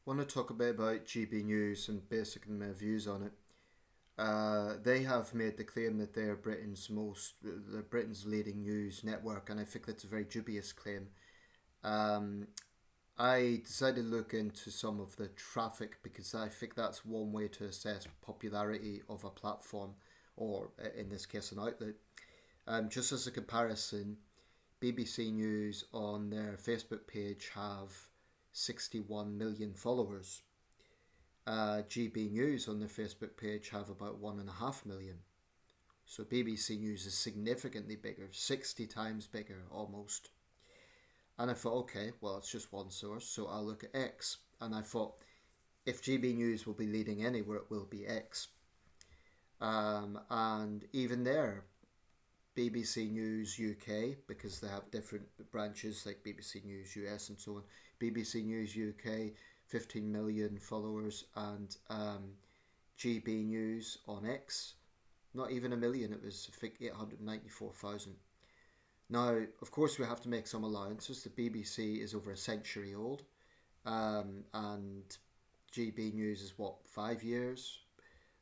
Want to talk a bit about GB News and basically my views on it. They have made the claim that they're Britain's leading news network, and I think that's a very dubious claim. Um, I decided to look into some of the traffic because I think that's one way to assess popularity of a platform, or in this case, an outlet. Just as a comparison, BBC News on their Facebook page have 61 million followers. GB News on their Facebook page have about 1.5 million. So BBC News is significantly bigger, 60 times bigger almost. And I thought, okay, well, it's just one source, so I'll look at X. And I thought, if GB News will be leading anywhere, it will be X. And even there, BBC News UK, because they have different branches like BBC News US and so on. BBC News UK, 15 million followers, and GB News on X, not even a million, it was I think 894,000. Now, of course, we have to make some allowances. The BBC is over a century old, and GB News is what, 5 years?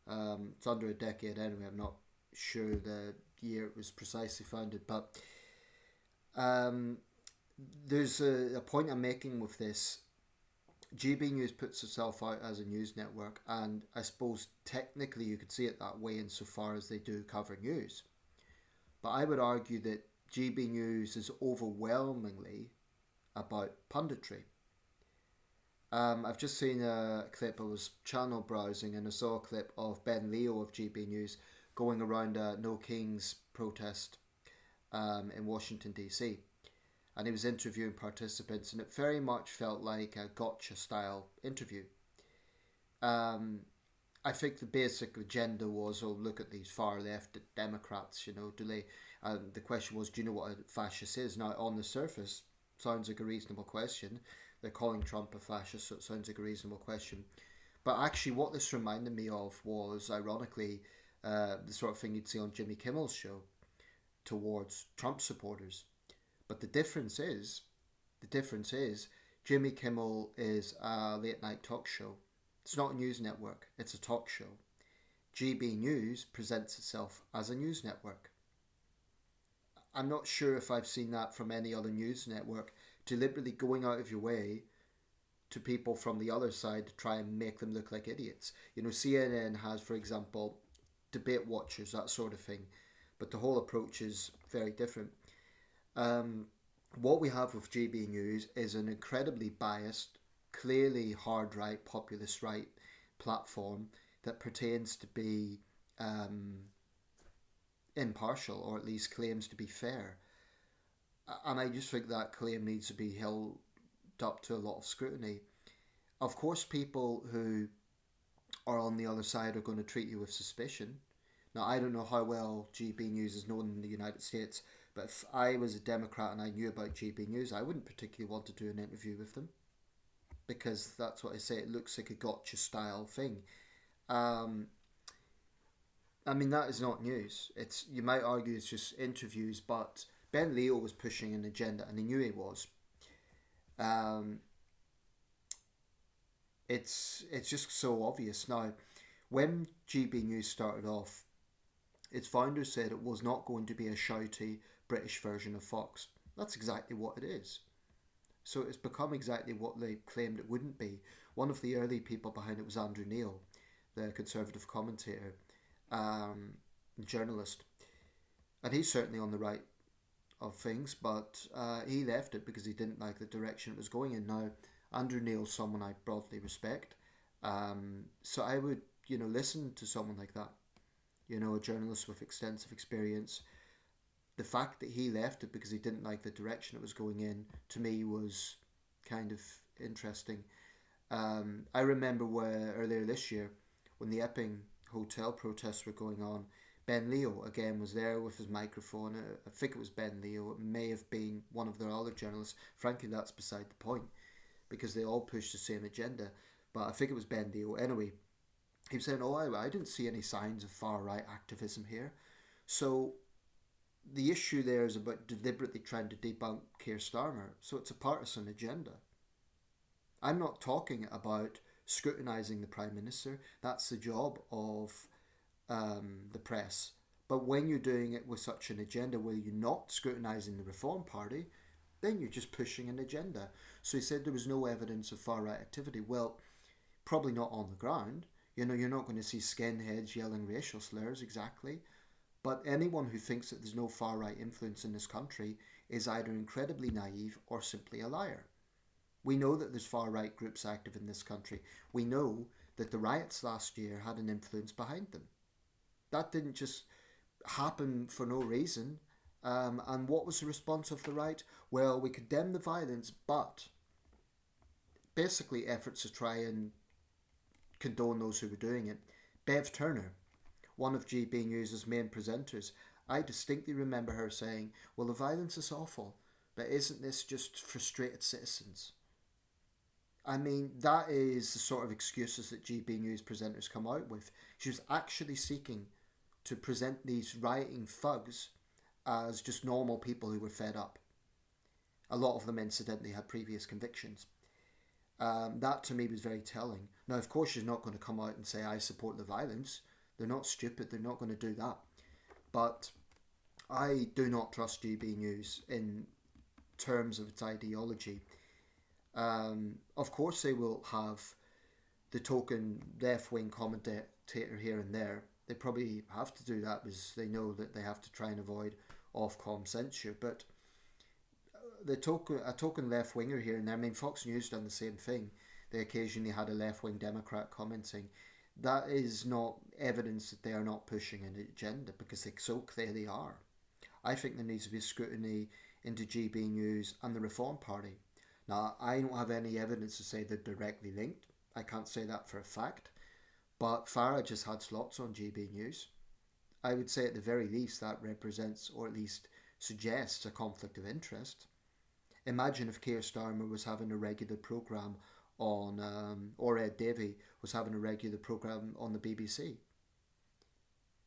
It's under a decade anyway. I'm not sure the year it was precisely founded, but um, there's a point I'm making with this. GB News puts itself out as a news network, and I suppose technically you could see it that way insofar as they do cover news. But I would argue that GB News is overwhelmingly about punditry. I've just seen a clip. I was channel browsing and I saw a clip of Ben Leo of GB News going around a No Kings protest in Washington DC, and he was interviewing participants, and it very much felt like a gotcha style interview. Um, I think the basic agenda was, oh, look at these far left Democrats. Do they? The question was, do you know what a fascist is? Now, on the surface, sounds like a reasonable question. They're calling Trump a fascist, so it sounds like a reasonable question. But actually, what this reminded me of was, ironically, the sort of thing you'd see on Jimmy Kimmel's show towards Trump supporters. But the difference is, Jimmy Kimmel is a late night talk show. It's not a news network, it's a talk show. GB News presents itself as a news network. I'm not sure if I've seen that from any other news network, deliberately going out of your way to people from the other side to try and make them look like idiots. CNN has, for example, debate watchers, that sort of thing, but the whole approach is very different. Um, what we have with GB News is an incredibly biased, clearly hard right, populist right platform that pertains to be um, impartial, or at least claims to be fair. And I just think that claim needs to be held up to a lot of scrutiny. Of course, people who are on the other side are going to treat you with suspicion. Now, I don't know how well GB News is known in the United States, but if I was a Democrat and I knew about GB News, I wouldn't particularly want to do an interview with them, because that's what I say, it looks like a gotcha style thing. Um, I mean, that is not news. It's, you might argue it's just interviews, but Ben Leo was pushing an agenda, and he knew he was. Um, it's just so obvious now. When GB News started off, its founder said it was not going to be a shouty British version of Fox. That's exactly what it is. So it's become exactly what they claimed it wouldn't be. One of the early people behind it was Andrew Neil, the Conservative commentator, journalist, and he's certainly on the right of things, but he left it because he didn't like the direction it was going in. Now, Andrew Neil's someone I broadly respect, so I would, listen to someone like that, a journalist with extensive experience. The fact that he left it because he didn't like the direction it was going in, to me, was kind of interesting. I remember where earlier this year, when the Epping hotel protests were going on, Ben Leo again was there with his microphone. I think it was Ben Leo. It may have been one of their other journalists. Frankly, that's beside the point, because they all push the same agenda. But I think it was Ben Leo. Anyway, he was saying, "Oh, I didn't see any signs of far right activism here." So the issue there is about deliberately trying to debunk Keir Starmer. So it's a partisan agenda. I'm not talking about scrutinising the Prime Minister. That's the job of the press. But when you're doing it with such an agenda where you're not scrutinising the Reform Party, then you're just pushing an agenda. So he said there was no evidence of far-right activity. Well, probably not on the ground. You know, you're not going to see skinheads yelling racial slurs exactly. But anyone who thinks that there's no far-right influence in this country is either incredibly naive or simply a liar. We know that there's far-right groups active in this country. We know that the riots last year had an influence behind them. That didn't just happen for no reason. And what was the response of the right? Well, we condemn the violence, but basically efforts to try and condone those who were doing it. Bev Turner, one of GB News' main presenters, I distinctly remember her saying, well, the violence is awful, but isn't this just frustrated citizens? I mean, that is the sort of excuses that GB News presenters come out with. She was actually seeking to present these rioting thugs as just normal people who were fed up. A lot of them, incidentally, had previous convictions. That to me was very telling. Now, of course, she's not going to come out and say, I support the violence. They're not stupid. They're not going to do that. But I do not trust GB News in terms of its ideology. Of course, they will have the token left-wing commentator here and there. They probably have to do that because they know that they have to try and avoid Ofcom censure. But a token left-winger here and there. I mean, Fox News done the same thing. They occasionally had a left-wing Democrat commenting. That is not evidence that they are not pushing an agenda, because they so clearly are. I think there needs to be scrutiny into GB News and the Reform Party. Now, I don't have any evidence to say they're directly linked. I can't say that for a fact. But Farage has had slots on GB News. I would say at the very least that represents, or at least suggests, a conflict of interest. Imagine if Keir Starmer was having a regular programme on, or Ed Davey was having a regular programme on the BBC.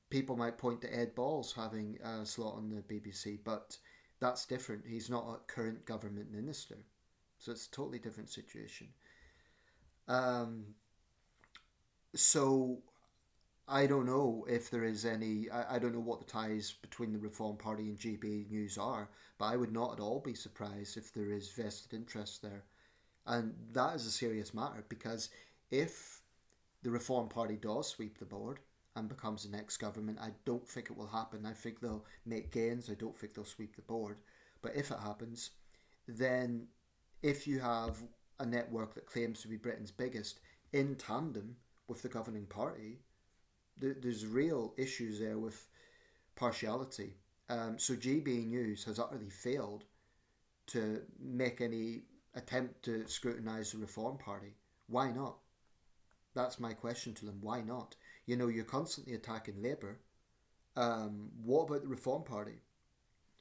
People might point to Ed Balls having a slot on the BBC, but that's different. He's not a current government minister. So it's a totally different situation. So I don't know if there is any, I don't know what the ties between the Reform Party and GB News are, but I would not at all be surprised if there is vested interest there. And that is a serious matter, because if the Reform Party does sweep the board and becomes the next government, I don't think it will happen. I think they'll make gains. I don't think they'll sweep the board. But if it happens, then if you have a network that claims to be Britain's biggest in tandem with the governing party, there's real issues there with partiality. So GB News has utterly failed to make any attempt to scrutinise the Reform Party. Why not? That's my question to them. Why not? You know, you're constantly attacking Labour. What about the Reform Party?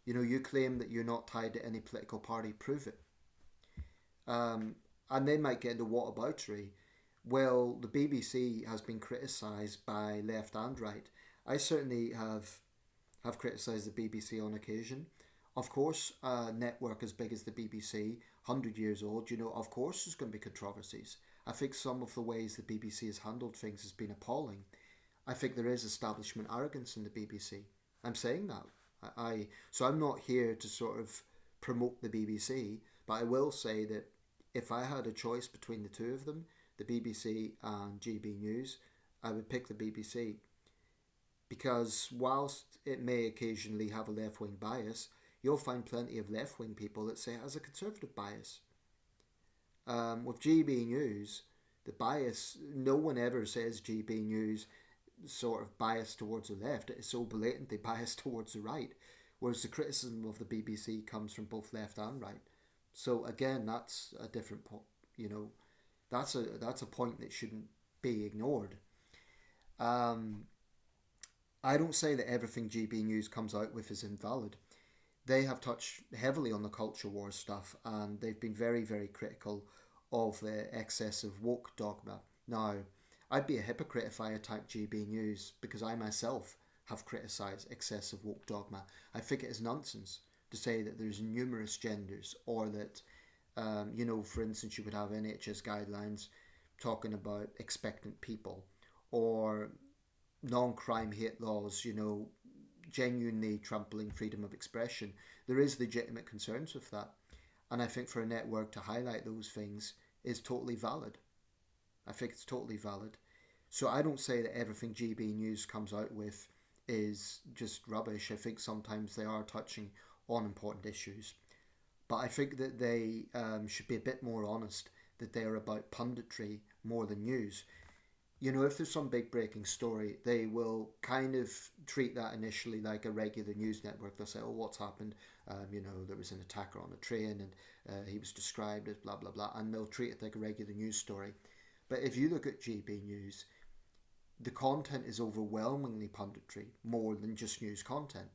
You know, you claim that you're not tied to any political party. Prove it. And they might get into whataboutery. Well, the BBC has been criticised by left and right. I certainly have criticised the BBC on occasion. Of course, a network as big as the BBC, 100 years old, you know, of course there's going to be controversies. I think some of the ways the BBC has handled things has been appalling. I think there is establishment arrogance in the BBC. I'm saying that. So I'm not here to sort of promote the BBC, but I will say that if I had a choice between the two of them, the BBC and GB News, I would pick the BBC. Because whilst it may occasionally have a left-wing bias, you'll find plenty of left-wing people that say it has a conservative bias. With GB News, the bias, no one ever says GB News sort of biased towards the left. It is so blatantly biased towards the right. Whereas the criticism of the BBC comes from both left and right. So again, that's a different point, you know. That's a point that shouldn't be ignored. I don't say that everything GB News comes out with is invalid. They have touched heavily on the culture war stuff, and they've been very, very critical of the excessive woke dogma. Now, I'd be a hypocrite if I attacked GB News, because I myself have criticised excessive woke dogma. I think it is nonsense to say that there's numerous genders, or that For instance, you would have NHS guidelines talking about expectant people, or non-crime hate laws, genuinely trampling freedom of expression. There is legitimate concerns with that. And I think for a network to highlight those things is totally valid. I think it's totally valid. So I don't say that everything GB News comes out with is just rubbish. I think sometimes they are touching on important issues. But I think that they should be a bit more honest, that they are about punditry more than news. If there's some big breaking story, they will kind of treat that initially like a regular news network. They'll say, oh, what's happened? There was an attacker on a train and he was described as blah, blah, blah. And they'll treat it like a regular news story. But if you look at GB News, the content is overwhelmingly punditry more than just news content.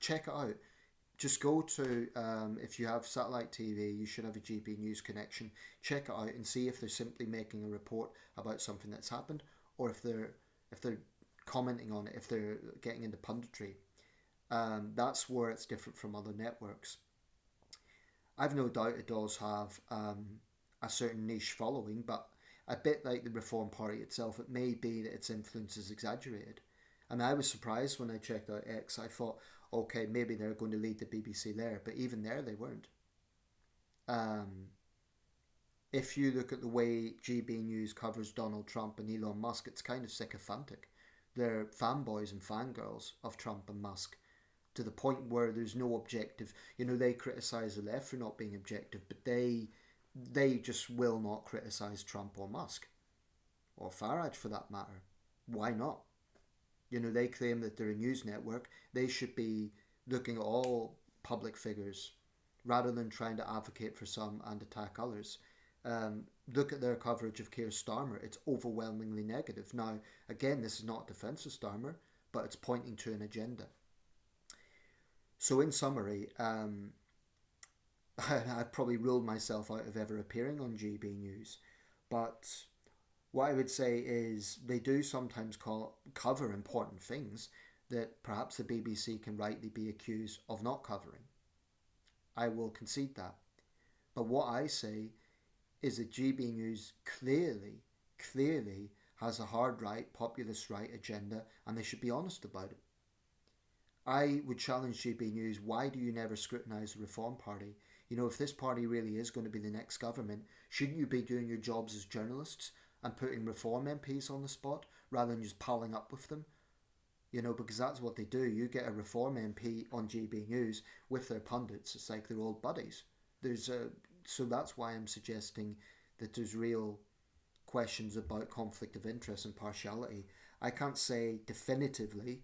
Check it out. Just go to, if you have satellite TV, you should have a GB News connection. Check it out and see if they're simply making a report about something that's happened, or if they're commenting on it, if they're getting into punditry. That's where it's different from other networks. I've no doubt it does have a certain niche following, but a bit like the Reform Party itself, it may be that its influence is exaggerated. And I was surprised when I checked out X. I thought, okay, maybe they're going to lead the BBC there, but even there they weren't. If you look at the way GB News covers Donald Trump and Elon Musk, it's kind of sycophantic. They're fanboys and fangirls of Trump and Musk, to the point where there's no objective. They criticise the left for not being objective, but they just will not criticise Trump or Musk, or Farage for that matter. Why not? They claim that they're a news network. They should be looking at all public figures rather than trying to advocate for some and attack others. Look at their coverage of Keir Starmer. It's overwhelmingly negative. Now, again, this is not a defence of Starmer, but it's pointing to an agenda. So in summary, I've probably ruled myself out of ever appearing on GB News, but what I would say is they do sometimes cover important things that perhaps the BBC can rightly be accused of not covering. I will concede that. But what I say is that GB News clearly has a hard right, populist right agenda, and they should be honest about it. I would challenge GB News, why do you never scrutinise the Reform Party? If this party really is going to be the next government, shouldn't you be doing your jobs as journalists and putting Reform MPs on the spot rather than just palling up with them? Because that's what they do. You get a Reform MP on GB News with their pundits. It's like they're old buddies. So that's why I'm suggesting that there's real questions about conflict of interest and partiality. I can't say definitively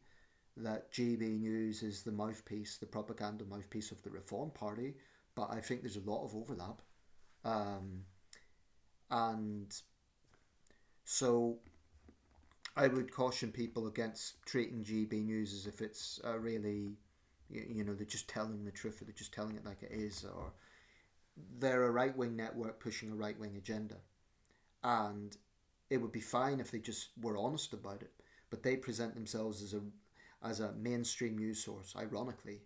that GB News is the mouthpiece, the propaganda mouthpiece of the Reform Party, but I think there's a lot of overlap. And so I would caution people against treating GB News as if it's really, they're just telling the truth, or they're just telling it like it is, or they're a right-wing network pushing a right-wing agenda. And it would be fine if they just were honest about it, but they present themselves as a mainstream news source, ironically.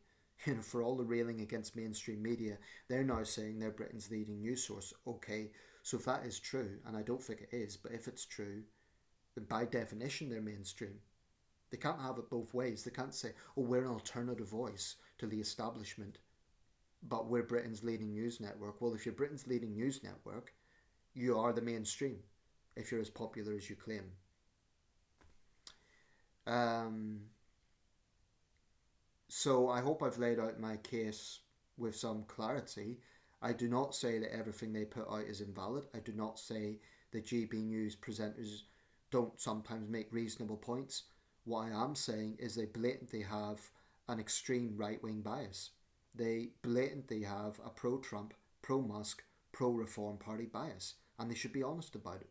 For all the railing against mainstream media, they're now saying they're Britain's leading news source. Okay, so if that is true, and I don't think it is, but if it's true, then by definition they're mainstream. They can't have it both ways. They can't say, oh, we're an alternative voice to the establishment, but we're Britain's leading news network. Well, if you're Britain's leading news network, you are the mainstream, if you're as popular as you claim. So I hope I've laid out my case with some clarity. I do not say that everything they put out is invalid. I do not say that GB News presenters don't sometimes make reasonable points. What I am saying is they blatantly have an extreme right-wing bias. They blatantly have a pro-Trump, pro-Musk, pro-Reform Party bias, and they should be honest about it.